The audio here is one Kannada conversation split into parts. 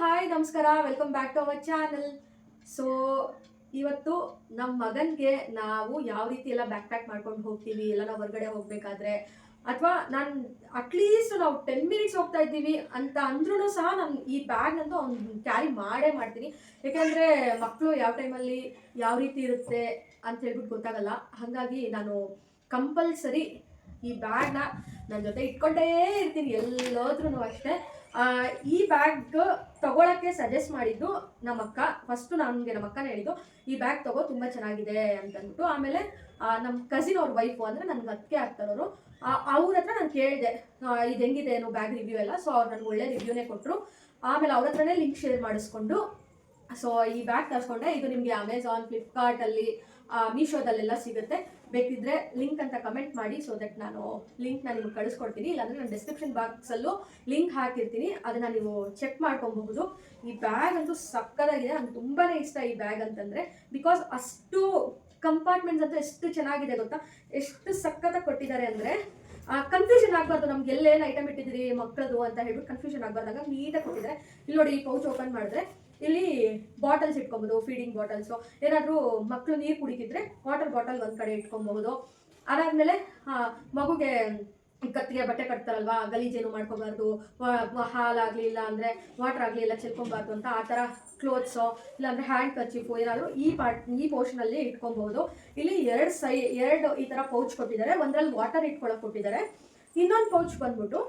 ಹಾಯ್ ನಮಸ್ಕಾರ, welcome back to our channel. So ಇವತ್ತು ನಮ್ಮ ಮಗನಿಗೆ ನಾವು ಯಾವ ರೀತಿ ಎಲ್ಲ ಬ್ಯಾಕ್ ಪ್ಯಾಕ್ ಮಾಡ್ಕೊಂಡು ಹೋಗ್ತೀವಿ, ಎಲ್ಲ ನಾವು ಹೊರಗಡೆ ಹೋಗ್ಬೇಕಾದ್ರೆ, ಅಥವಾ ನಾನು ಅಟ್ಲೀಸ್ಟ್ ನಾವು 10 ಮಿನಿಟ್ಸ್ ಹೋಗ್ತಾ ಇದ್ದೀವಿ ಅಂತ ಅಂದ್ರೂ ಸಹ ನಾನು ಈ ಬ್ಯಾಗ್ನಂತೂ ಅವ್ನು ಕ್ಯಾರಿ ಮಾಡೇ ಮಾಡ್ತೀನಿ. ಯಾಕೆಂದರೆ ಮಕ್ಕಳು ಯಾವ ಟೈಮಲ್ಲಿ ಯಾವ ರೀತಿ ಇರುತ್ತೆ ಅಂತ ಹೇಳ್ಬಿಟ್ಟು ಗೊತ್ತಾಗಲ್ಲ. ಹಾಗಾಗಿ ನಾನು ಕಂಪಲ್ಸರಿ ಈ ಬ್ಯಾಗ್ನ ನನ್ನ ಜೊತೆ ಇಟ್ಕೊಂಡೇ ಇರ್ತೀನಿ ಎಲ್ಲೋದ್ರೂ ಅಷ್ಟೇ. ಈ ಬ್ಯಾಗ್ ತಗೊಳಕ್ಕೆ ಸಜೆಸ್ಟ್ ಮಾಡಿದ್ದು ನಮ್ಮಕ್ಕ. ಫಸ್ಟು ನನಗೆ ನಮ್ಮಕ್ಕನೇ ಹೇಳಿದ್ದು ಈ ಬ್ಯಾಗ್ ತಗೋ, ತುಂಬ ಚೆನ್ನಾಗಿದೆ ಅಂತಂದ್ಬಿಟ್ಟು. ಆಮೇಲೆ ನಮ್ಮ ಕಸಿನ್ ಅವ್ರ ವೈಫು ಅಂದರೆ ನನಗೆ ಅದಕ್ಕೆ ಆಗ್ತಾರವರು, ಅವ್ರ ಹತ್ರ ನಾನು ಕೇಳಿದೆ ಇದು ಹೆಂಗಿದೆ ಏನು ಬ್ಯಾಗ್ ರಿವ್ಯೂ ಎಲ್ಲ. ಸೊ ಅವ್ರು ನನಗೆ ಒಳ್ಳೆ ರಿವ್ಯೂನೇ ಕೊಟ್ಟರು. ಆಮೇಲೆ ಅವ್ರ ಹತ್ರನೇ ಲಿಂಕ್ ಶೇರ್ ಮಾಡಿಸ್ಕೊಂಡು ಸೊ ಈ ಬ್ಯಾಗ್ ತರಿಸ್ಕೊಂಡೆ. ಇದು ನಿಮಗೆ ಅಮೆಝಾನ್, ಫ್ಲಿಪ್ಕಾರ್ಟಲ್ಲಿ, ಮೀಶೋದಲ್ಲೆಲ್ಲ ಸಿಗುತ್ತೆ. ಬೇಕಿದ್ರೆ ಲಿಂಕ್ ಅಂತ ಕಮೆಂಟ್ ಮಾಡಿ, ಸೊ ದಟ್ ನಾನು ಲಿಂಕ್ನ ನಿಮ್ಗೆ ಕಳಿಸ್ಕೊಡ್ತೀನಿ. ಇಲ್ಲಾಂದರೆ ನಾನು ಡಿಸ್ಕ್ರಿಪ್ಷನ್ ಬಾಕ್ಸಲ್ಲೂ ಲಿಂಕ್ ಹಾಕಿರ್ತೀನಿ, ಅದನ್ನು ನೀವು ಚೆಕ್ ಮಾಡ್ಕೊಬಹುದು. ಈ ಬ್ಯಾಗ್ ಅಂತೂ ಸಕ್ಕತ್ತಾಗಿದೆ, ನಂಗೆ ತುಂಬಾ ಇಷ್ಟ ಈ ಬ್ಯಾಗ್ ಅಂತಂದರೆ. ಬಿಕಾಸ್ ಅಷ್ಟು ಕಂಪಾರ್ಟ್ಮೆಂಟ್ಸ್ ಅಂತೂ ಎಷ್ಟು ಚೆನ್ನಾಗಿದೆ ಗೊತ್ತಾ, ಎಷ್ಟು ಸಕ್ಕತ್ತಾಗಿ ಕೊಟ್ಟಿದ್ದಾರೆ ಅಂದರೆ ಕನ್ಫ್ಯೂಷನ್ ಆಗಬಾರ್ದು. ನಮ್ಗೆ ಎಲ್ಲೇನು ಐಟಮ್ ಇಟ್ಟಿದ್ದೀರಿ ಮಕ್ಕಳದು ಅಂತ ಹೇಳ್ಬಿಟ್ಟು ಕನ್ಫ್ಯೂಷನ್ ಆಗಬಾರ್ದಾಗ ನೀಟಾಗಿ ಕೊಟ್ಟಿದ್ದಾರೆ. ಇಲ್ಲಿ ನೋಡಿ, ಈ ಪೌಚ್ ಓಪನ್ ಮಾಡಿದ್ರೆ ಇಲ್ಲಿ ಬಾಟಲ್ಸ್ ಇಟ್ಕೊಬೋದು, ಫೀಡಿಂಗ್ ಬಾಟಲ್ಸು. ಏನಾದರೂ ಮಕ್ಕಳು ನೀರು ಕುಡಿತಿದ್ರೆ ವಾಟರ್ ಬಾಟಲ್ ಒಂದು ಕಡೆ ಇಟ್ಕೊಬಹುದು. ಅದಾದಮೇಲೆ ಮಗುಗೆ ಕತ್ತಿಗೆ ಬಟ್ಟೆ ಕಟ್ತಾರಲ್ವಾ, ಗಲೀಜೇನು ಮಾಡ್ಕೋಬಾರ್ದು, ಹಾಲಾಗಲಿ ಇಲ್ಲ ಅಂದರೆ ವಾಟರ್ ಆಗಲಿ ಎಲ್ಲ ಚೆಲ್ಕೊಬಾರ್ದು ಅಂತ ಆ ಥರ ಕ್ಲೋತ್ಸು ಇಲ್ಲಾಂದರೆ ಹ್ಯಾಂಡ್ ಕರ್ಚೀಫು ಏನಾದರೂ ಈ ಪೋರ್ಷನಲ್ಲಿ ಇಟ್ಕೊಬಹುದು. ಇಲ್ಲಿ ಎರಡು ಈ ಥರ ಪೌಚ್ ಕೊಟ್ಟಿದ್ದಾರೆ. ಒಂದರಲ್ಲಿ ವಾಟರ್ ಇಟ್ಕೊಳಕ್ಕೆ ಕೊಟ್ಟಿದ್ದಾರೆ. ಇನ್ನೊಂದು ಪೌಚ್ ಬಂದ್ಬಿಟ್ಟು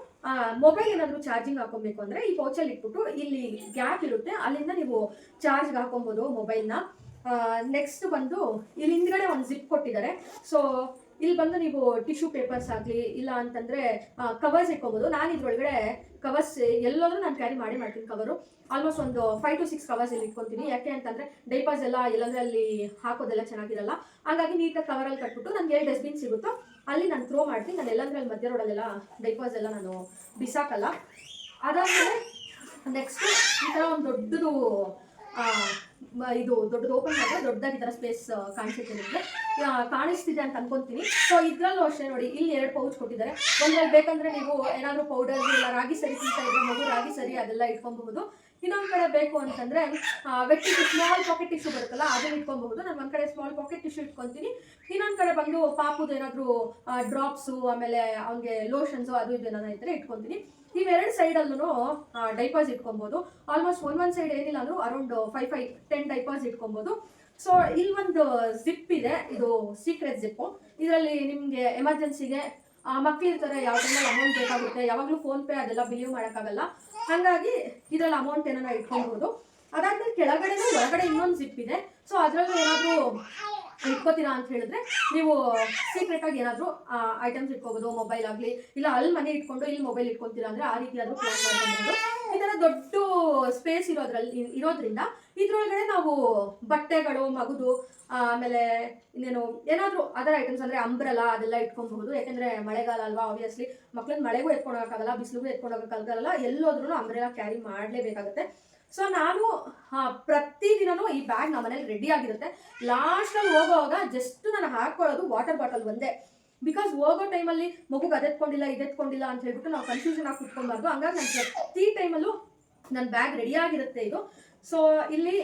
ಮೊಬೈಲ್ ಏನಾದರೂ ಚಾರ್ಜಿಂಗ್ ಹಾಕೊಬೇಕು ಅಂದರೆ ಈ ಪೌಚಲ್ಲಿ ಇಟ್ಬಿಟ್ಟು ಇಲ್ಲಿ ಗ್ಯಾಪ್ ಇರುತ್ತೆ, ಅಲ್ಲಿಂದ ನೀವು ಚಾರ್ಜ್ಗೆ ಹಾಕೊಬೋದು ಮೊಬೈಲ್ನ. ನೆಕ್ಸ್ಟ್ ಬಂದು ಇಲ್ಲಿ ಹಿಂದ್ಗಡೆ ಒಂದು ಜಿಪ್ ಕೊಟ್ಟಿದ್ದಾರೆ. ಸೊ ಇಲ್ಲಿ ಬಂದು ನೀವು ಟಿಶ್ಯೂ ಪೇಪರ್ಸ್ ಆಗಲಿ ಇಲ್ಲ ಅಂತಂದರೆ ಕವರ್ಸ್ ಇಟ್ಕೊಬೋದು. ನಾನು ಇದ್ರೊಳಗಡೆ ಕವರ್ಸ್ ಎಲ್ಲೋದ್ರೂ ನಾನು ಕ್ಯಾರಿ ಮಾಡ್ತೀನಿ. ಕವರು ಆಲ್ಮೋಸ್ಟ್ ಒಂದು 5 to 6 ಕವರ್ಸ್ ಇಲ್ಲಿ ಇಟ್ಕೊತೀನಿ. ಯಾಕೆ ಅಂತಂದರೆ ಡೈಪರ್ಸ್ ಎಲ್ಲ ಎಲ್ಲಂದರೆ ಅಲ್ಲಿ ಹಾಕೋದೆಲ್ಲ ಚೆನ್ನಾಗಿರಲ್ಲ. ಹಾಗಾಗಿ ನೀಟಾಗಿ ಕವರಲ್ಲಿ ಕಟ್ಬಿಟ್ಟು ನನಗೆ ಎಲ್ಲಿ ಡಸ್ಟ್ಬಿನ್ ಸಿಗುತ್ತೋ ಅಲ್ಲಿ ನಾನು ಥ್ರೋ ಮಾಡ್ತೀನಿ. ನಾನು ಎಲ್ಲಂದ್ರೆ ಅಲ್ಲಿ ಮಧ್ಯ ರೋಡಲ್ಲೆಲ್ಲ ಡೈಪರ್ಸ್ ಎಲ್ಲ ನಾನು ಬಿಸಾಕಲ್ಲ. ಅದಾದಮೇಲೆ ನೆಕ್ಸ್ಟು ಈ ಥರ ಒಂದು ದೊಡ್ಡದು ದೊಡ್ಡದು ಓಪನ್ ಮಾಡಿದ್ರೆ ದೊಡ್ಡದಾಗಿ ಈ ಥರ ಸ್ಪೇಸ್ ಕಾಣಿಸುತ್ತೆ, ನಿಮಗೆ ಕಾಣಿಸ್ತಿದೆ ಅಂತ ಅನ್ಕೊಂತೀನಿ. ಸೊ ಇದರಲ್ಲೂ ಅಷ್ಟೇ ನೋಡಿ, ಇಲ್ಲಿ 2 ಪೌಚ್ ಕೊಟ್ಟಿದ್ದಾರೆ. ಒಂದ್ರಲ್ಲಿ ಬೇಕಂದರೆ ನೀವು ಏನಾದರೂ ಪೌಡರ್ ಇಲ್ಲ ರಾಗಿ ಸರಿ ತಿಂತ ಇದ್ರೆ ಮಗು ರಾಗಿ ಸರಿ ಅದೆಲ್ಲ ಇಟ್ಕೊಬಹುದು. ಇನ್ನೊಂದು ಕಡೆ ಬೇಕು ಅಂತಂದರೆ wet tissue, small pocket tissue ಬರುತ್ತಲ್ಲ ಅದನ್ನ ಇಟ್ಕೊಬಹುದು. ನಾನು ಒಂದು ಕಡೆ ಸ್ಮಾಲ್ ಪಾಕೆಟ್ ಟಿಶ್ಯೂ ಇಟ್ಕೊತೀನಿ. ಇನ್ನೊಂದು ಕಡೆ ಬಂದು ಪಾಪುದು ಏನಾದರೂ ಡ್ರಾಪ್ಸು ಆಮೇಲೆ ಅವ್ನಿಗೆ ಲೋಷನ್ಸು ಅದು ಇದು ಏನಾದ್ರು ಇದ್ದರೆ ಇಟ್ಕೊತೀನಿ. ಇವೆರಡು ಸೈಡಲ್ಲೂ ಡೈಪರ್ಸ್ ಇಟ್ಕೊಬೋದು. ಆಲ್ಮೋಸ್ಟ್ ಒಂದೊಂದು ಸೈಡ್ ಏನಿಲ್ಲ ಅಂದರೂ ಅರೌಂಡ್ 5-10 ಡೈಪರ್ಸ್ ಇಟ್ಕೊಬೋದು. ಸೊ ಇಲ್ಲಿ ಒಂದು ಜಿಪ್ ಇದೆ, ಇದು ಸೀಕ್ರೆಟ್ ಜಿಪ್ಪು. ಇದರಲ್ಲಿ ನಿಮಗೆ ಎಮರ್ಜೆನ್ಸಿಗೆ ಮಕ್ಳು ಇರ್ತಾರೆ, ಯಾವ ಟೈಮಲ್ಲಿ ಅಮೌಂಟ್ ಬೇಕಾಗುತ್ತೆ, ಯಾವಾಗಲೂ ಫೋನ್ಪೇ ಅದೆಲ್ಲ ಬಿಲೀವ್ ಮಾಡೋಕ್ಕಾಗಲ್ಲ. ಹಾಗಾಗಿ ಇದರಲ್ಲಿ ಅಮೌಂಟ್ ಏನಾರ ಇಟ್ಕೊಬೋದು. ಅದಾದ್ಮೇಲೆ ಕೆಳಗಡೆನೂ ಹೊರಗಡೆ ಇನ್ನೊಂದು ಜಿಪ್ ಇದೆ. ಸೊ ಅದರಲ್ಲೂ ಏನಾದರೂ ಇಟ್ಕೋತೀರಾ ಅಂತ ಹೇಳಿದ್ರೆ ನೀವು ಸೀಕ್ರೆಟಾಗಿ ಏನಾದರೂ ಐಟಮ್ಸ್ ಇಟ್ಕೋಬೋದು, ಮೊಬೈಲ್ ಆಗಲಿ ಇಲ್ಲ ಅಲ್ಲಿ ಮನೆ ಇಟ್ಕೊಂಡು ಇಲ್ಲಿ ಮೊಬೈಲ್ ಇಟ್ಕೊತೀರಾ ಅಂದರೆ ಆ ರೀತಿ ಆದರೂ ಪ್ಲಾನ್ ಮಾಡ್ಕೊಬೋದು. ಈ ಥರ ದೊಡ್ಡ ಸ್ಪೇಸ್ ಇರೋದ್ರಿಂದ ಇದ್ರೊಳಗಡೆ ನಾವು ಬಟ್ಟೆಗಳು ಮಗುದು ಆಮೇಲೆ ಇನ್ನೇನು ಏನಾದರೂ ಅದರ್ ಐಟಮ್ಸ್ ಅಂದರೆ ಅಂಬ್ರೆಲಾ ಅದೆಲ್ಲ ಇಟ್ಕೊಬಹುದು. ಯಾಕೆಂದರೆ ಮಳೆಗಾಲ ಅಲ್ವಾ, ಆಬ್ವಿಯಸ್ಲಿ ಮಕ್ಳನ್ನ ಮಳೆಗೂ ಎತ್ಕೊಂಡೋಗೋಕ್ಕಾಗಲ್ಲ, ಬಿಸಿಲಿಗೂ ಎತ್ಕೊಂಡೋಗೋಕ್ಕಾಗಲ್ಲ, ಎಲ್ಲೋದ್ರೂ ಅಂಬ್ರೆಲಾ ಕ್ಯಾರಿ ಮಾಡಲೇಬೇಕಾಗುತ್ತೆ. ಸೊ ನಾನು ಪ್ರತಿದಿನವೂ ಈ ಬ್ಯಾಗ್ ನಮ್ಮ ಮನೇಲಿ ರೆಡಿ ಆಗಿರುತ್ತೆ. ಲಾಸ್ಟಲ್ಲಿ ಹೋಗೋವಾಗ ಜಸ್ಟ್ ನಾನು ಹಾಕೊಳ್ಳೋದು ವಾಟರ್ ಬಾಟಲ್ ಒಂದೇ. ಬಿಕಾಸ್ ಹೋಗೋ ಟೈಮಲ್ಲಿ ಮಗುಗೆ ಅದೆತ್ಕೊಂಡಿಲ್ಲ ಇದೆತ್ಕೊಂಡಿಲ್ಲ ಅಂತ ಹೇಳ್ಬಿಟ್ಟು ನಾವು ಕನ್ಫ್ಯೂಷನ್ ಆಗಿ ಕುತ್ಕೊಬಾರ್ದು. ಹಂಗಾಗಿ ನಾನು ಪ್ರತಿ ಟೈಮಲ್ಲೂ ನನ್ನ ಬ್ಯಾಗ್ ರೆಡಿಯಾಗಿರುತ್ತೆ ಇದು. ಸೊ ಇಲ್ಲಿ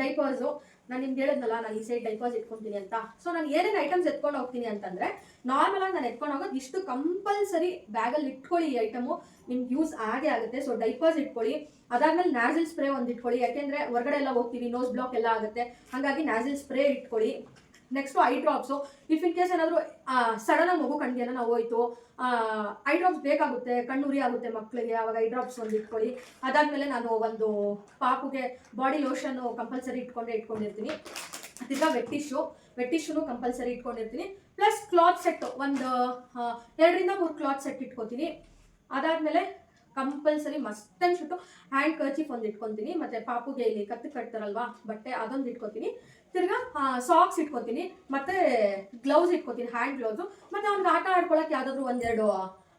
ಡೈಪರ್ಸು ನಾನು ನಿಮ್ಗೆ ಹೇಳಿದ್ನಲ್ಲ, ನಾನು ಈ ಸೈಡ್ ಡೈಪರ್ಸ್ ಇಟ್ಕೊತೀನಿ ಅಂತ. ಸೊ ನಾನು ಏನೇನು ಐಟಮ್ಸ್ ಎತ್ಕೊಂಡು ಹೋಗ್ತೀನಿ ಅಂತಂದರೆ ನಾರ್ಮಲಾಗಿ ನಾನು ಎತ್ಕೊಂಡು ಹೋಗೋದು ಇಷ್ಟು ಕಂಪಲ್ಸರಿ ಬ್ಯಾಗಲ್ಲಿ ಇಟ್ಕೊಳ್ಳಿ. ಈ ಐಟಮು ನಿಮ್ಗೆ ಯೂಸ್ ಆಗೇ ಆಗುತ್ತೆ. ಸೊ ಡೈಪರ್ಸ್ ಇಟ್ಕೊಳ್ಳಿ. ಅದಾದ್ಮೇಲೆ ನ್ಯಾಸಲ್ ಸ್ಪ್ರೇ ಒಂದು ಇಟ್ಕೊಳ್ಳಿ, ಯಾಕೆಂದರೆ ಹೊರಗಡೆ ಎಲ್ಲ ಹೋಗ್ತೀವಿ, ನೋಸ್ ಬ್ಲಾಕ್ ಎಲ್ಲ ಆಗುತ್ತೆ. ಹಾಗಾಗಿ ನ್ಯಾಸಲ್ ಸ್ಪ್ರೇ ಇಟ್ಕೊಳ್ಳಿ. Next I drops. If in case ಏನಾದರೂ ಸಡನ್ನಾಗಿ ಮಗು ಕಣ್ಗೆ ಏನೋ ಹೋಯ್ತು, ಐ ಡ್ರಾಪ್ಸ್ ಬೇಕಾಗುತ್ತೆ, ಕಣ್ಣುರಿ ಆಗುತ್ತೆ ಮಕ್ಕಳಿಗೆ, ಆವಾಗ ಐ ಡ್ರಾಪ್ಸ್ ಒಂದು ಇಟ್ಕೊಳ್ಳಿ. ಅದಾದಮೇಲೆ ನಾನು ಒಂದು ಪಾಪುಗೆ ಬಾಡಿ ಲೋಷನ್ನು ಕಂಪಲ್ಸರಿ ಇಟ್ಕೊಂಡಿರ್ತೀನಿ. ತಿರ್ಗಾ ವೆಟ್ ಟಿಶ್ಯೂನು ಕಂಪಲ್ಸರಿ ಇಟ್ಕೊಂಡಿರ್ತೀನಿ. ಪ್ಲಸ್ ಕ್ಲಾತ್ ಸೆಟ್ ಒಂದು 2-3 ಕ್ಲಾತ್ ಸೆಟ್ ಇಟ್ಕೊತೀನಿ. ಅದಾದಮೇಲೆ ಕಂಪಲ್ಸರಿ ಮಸ್ಟ್ ಆ್ಯಂಡ್ ಶುಟ್ಟು ಹ್ಯಾಂಡ್ ಕರ್ಚೀಫ್ ಒಂದು ಇಟ್ಕೊತೀನಿ. ಮತ್ತು ಪಾಪುಗೆ ಇಲ್ಲಿ ಕತ್ತು ಕಟ್ತಾರಲ್ವಾ ಬಟ್ಟೆ, ಅದೊಂದು ಇಟ್ಕೊತೀನಿ. ತಿರ್ಗಾ ಸಾಕ್ಸ್ ಇಟ್ಕೊತೀನಿ, ಮತ್ತು ಗ್ಲೌಸ್ ಇಟ್ಕೊತೀನಿ, ಹ್ಯಾಂಡ್ ಗ್ಲೌಸು. ಮತ್ತು ಅವ್ನಿಗೆ ಆಟ ಆಡ್ಕೊಳಕ್ಕೆ ಯಾವುದಾದ್ರೂ 1-2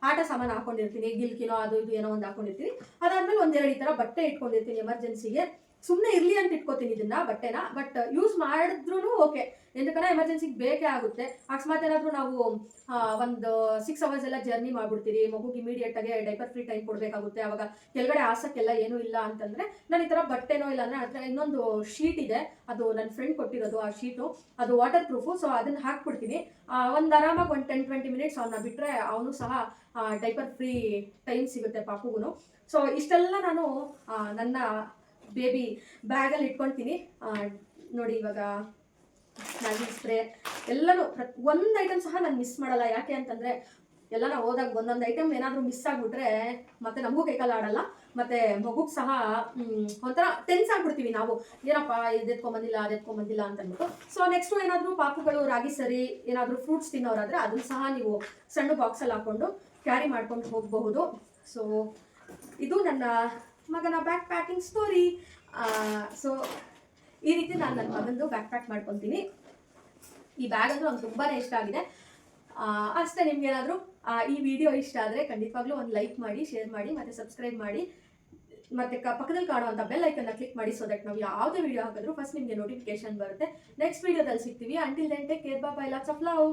ಆಟ ಸಾಮಾನು ಹಾಕೊಂಡಿರ್ತೀನಿ, ಗಿಲ್ಕಿನೋ ಅದು ಇದು ಏನೋ ಒಂದು ಹಾಕೊಂಡಿರ್ತೀನಿ. ಅದಾದಮೇಲೆ 1-2 ಈ ಥರ ಬಟ್ಟೆ ಇಟ್ಕೊಂಡಿರ್ತೀನಿ ಎಮರ್ಜೆನ್ಸಿಗೆ. ಸುಮ್ಮನೆ ಇರಲಿ ಅಂತ ಇಟ್ಕೋತೀನಿ ಇದನ್ನ ಬಟ್ಟೆನ. ಬಟ್ ಯೂಸ್ ಮಾಡಿದ್ರು ಓಕೆ, ಎಂದಕ್ಕನ ಎಮರ್ಜೆನ್ಸಿಗೆ ಬೇಕೇ ಆಗುತ್ತೆ. ಅಕಸ್ಮಾತ್ ಏನಾದರೂ ನಾವು ಒಂದು 6 ಅವರ್ಸ್ ಎಲ್ಲ ಜರ್ನಿ ಮಾಡ್ಬಿಡ್ತೀರಿ, ಮಗುಗೆ ಇಮಿಡಿಯೇಟ್ ಆಗಿ ಡೈಪರ್ ಫ್ರೀ ಟೈಮ್ ಕೊಡಬೇಕಾಗುತ್ತೆ, ಅವಾಗ ಕೆಳಗಡೆ ಹಾಸಕ್ಕೆಲ್ಲ ಏನೂ ಇಲ್ಲ ಅಂತಂದ್ರೆ ನಾನು ಈ ಥರ ಬಟ್ಟೆನೋ ಇಲ್ಲ ಅಂದ್ರೆ ಹತ್ರ ಇನ್ನೊಂದು ಶೀಟ್ ಇದೆ, ಅದು ನನ್ನ ಫ್ರೆಂಡ್ ಕೊಟ್ಟಿರೋದು ಆ ಶೀಟು, ಅದು ವಾಟರ್ ಪ್ರೂಫು. ಸೊ ಅದನ್ನ ಹಾಕ್ಬಿಡ್ತೀನಿ. ಒಂದು ಆರಾಮಾಗಿ ಒಂದು 10-20 ಮಿನಿಟ್ಸ್ ಅವನ್ನ ಬಿಟ್ಟರೆ ಅವನು ಸಹ ಡೈಪರ್ ಫ್ರೀ ಟೈಮ್ ಸಿಗುತ್ತೆ ಪಾಪುಗೂ. ಸೊ ಇಷ್ಟೆಲ್ಲ ನಾನು ನನ್ನ ಬೇಬಿ ಬ್ಯಾಗಲ್ಲಿ ಇಟ್ಕೊಳ್ತೀನಿ. ನೋಡಿ ಇವಾಗ ಮ್ಯಾಜಿಕ್ ಸ್ಪ್ರೇ ಎಲ್ಲನೂ ಒಂದು ಐಟಮ್ ಸಹ ನಾನು ಮಿಸ್ ಮಾಡಲ್ಲ. ಯಾಕೆ ಅಂತಂದರೆ ಎಲ್ಲ ನಾವು ಹೋದಾಗ ಒಂದೊಂದು ಐಟಮ್ ಏನಾದರೂ ಮಿಸ್ ಆಗಿಬಿಟ್ರೆ ಮತ್ತೆ ನಮಗೂ ಕೈಕಾಲು ಆಡಲ್ಲ, ಮತ್ತು ಮಗುಗೆ ಸಹ ಒಂಥರ ಟೆನ್ಸ್ ಆಗಿಬಿಡ್ತೀವಿ ನಾವು, ಏನಪ್ಪ ಇದು ಎತ್ಕೊಂಬಂದಿಲ್ಲ ಅದು ಎತ್ಕೊಂಬಂದಿಲ್ಲ ಅಂತಂದ್ಬಿಟ್ಟು. ಸೊ ನೆಕ್ಸ್ಟು ಏನಾದರೂ ಪಾಪುಗಳು ರಾಗಿ ಸರಿ ಏನಾದರೂ ಫ್ರೂಟ್ಸ್ ತಿನ್ನೋರಾದರೆ ಅದನ್ನು ಸಹ ನೀವು ಸಣ್ಣ ಬಾಕ್ಸಲ್ಲಿ ಹಾಕ್ಕೊಂಡು ಕ್ಯಾರಿ ಮಾಡ್ಕೊಂಡು ಹೋಗಬಹುದು. ಸೊ ಇದು ನನ್ನ ಮಗನ ಬ್ಯಾಕ್ ಪ್ಯಾಕಿಂಗ್ ಸ್ಟೋರಿ. ಸೊ ಈ ರೀತಿ ನಾನು ನನ್ನ ಮಗಂದು ಬ್ಯಾಕ್ ಪ್ಯಾಕ್ ಮಾಡ್ಕೊತೀನಿ. ಈ ಬ್ಯಾಗ್ ಅಂದ್ರೆ ನಂಗೆ ತುಂಬಾ ಇಷ್ಟ ಆಗಿದೆ. ಅಷ್ಟೇ, ನಿಮ್ಗೆ ಏನಾದರೂ ಈ ವಿಡಿಯೋ ಇಷ್ಟ ಆದರೆ ಖಂಡಿತವಾಗ್ಲೂ ಒಂದು ಲೈಕ್ ಮಾಡಿ, ಶೇರ್ ಮಾಡಿ, ಮತ್ತು ಸಬ್ಸ್ಕ್ರೈಬ್ ಮಾಡಿ, ಮತ್ತು ಪಕ್ಕದಲ್ಲಿ ಕಾಣುವಂಥ ಬೆಲ್ ಐಕನ್ನ ಕ್ಲಿಕ್ ಮಾಡಿ. ಸೊ ದಟ್ ನಾವು ಯಾವುದೇ ವಿಡಿಯೋ ಹಾಕಿದ್ರು ಫಸ್ಟ್ ನಿಮಗೆ ನೋಟಿಫಿಕೇಶನ್ ಬರುತ್ತೆ. ನೆಕ್ಸ್ಟ್ ವಿಡಿಯೋದಲ್ಲಿ ಸಿಗ್ತೀವಿ. Until then take care, bye bye, lots of love.